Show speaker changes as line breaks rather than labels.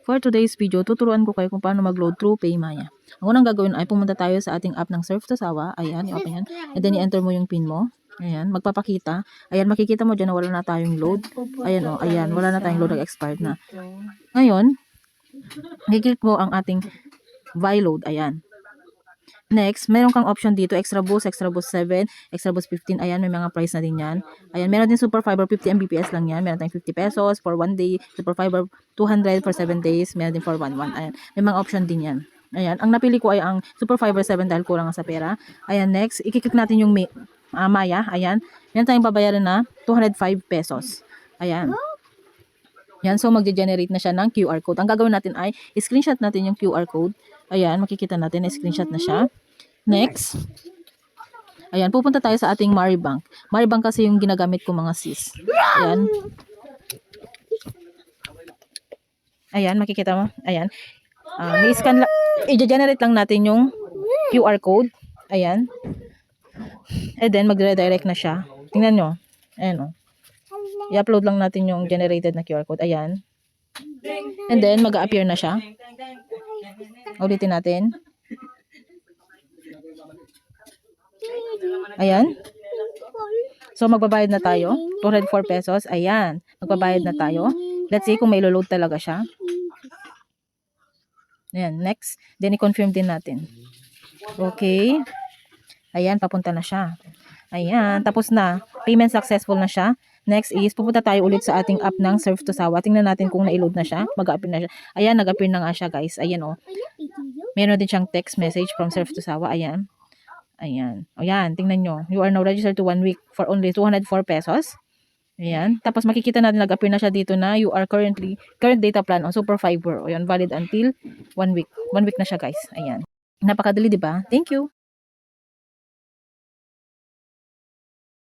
For today's video, tuturuan ko kayo kung paano mag-load through PayMaya. Ang unang gagawin ay pumunta tayo sa ating app ng Surf to Sawa. Ayan, i-open yan. And then i-enter mo yung PIN mo. Ayan, magpapakita. Ayan, makikita mo dyan na wala na tayong load. Ayan o, ayan, wala na tayong load, expired na. Ngayon, i-click mo ang ating Load. Ayan. Next, meron kang option dito, Extra Boost 7, Extra Boost 15. Ayan, may mga price na din yan. Ayan, meron din Super Fiber 50 Mbps lang yan. Meron tayong 50 pesos for 1 day. Super Fiber 200 for 7 days. Meron din for 1. Ayan, may mga option din yan. Ayan, ang napili ko ay ang Super Fiber 7 dahil kulang sa pera. Ayan, next, ikiklik natin yung Maya. Ayan, meron tayong babayaran na 205 pesos. Ayan. Yan, so magge-generate na siya ng QR code. Ang gagawin natin ay screenshot natin yung QR code. Ayan, makikita natin na screenshot na siya. Next. Ayan, pupunta tayo sa ating Maribank. Maribank kasi yung ginagamit ko mga sis. Ayan. Ayan, makikita mo. Ayan. I-scan lang, i-generate lang natin yung QR code. Ayan. And then magre-redirect na siya. Tingnan nyo. Ayan o. I-upload lang natin yung generated na QR code. Ayan. And then mag-a-appear na siya. Ulitin natin. Ayan. So magbabayad na tayo. 204 pesos. Ayan. Magbabayad na tayo. Let's see kung may load talaga siya. Ayan. Next. Then i-confirm din natin. Okay. Ayan. Papunta na siya. Ayan. Tapos na. Payment successful na siya. Next is, pupunta tayo ulit sa ating app ng Surf to Sawa. Tingnan natin kung na-load na siya. Mag-appear na siya. Ayan, nag-appear na nga siya, guys. Ayan, o. Meron din siyang text message from Surf to Sawa. Ayan. Ayan. O yan, tingnan nyo. You are now registered to 1 week for only 204 pesos. Ayan. Tapos makikita natin, nag-appear na siya dito na you are current data plan on Super Fiber. O yan, valid until 1 week. 1 week na siya, guys. Ayan. Napakadali, diba? Thank you.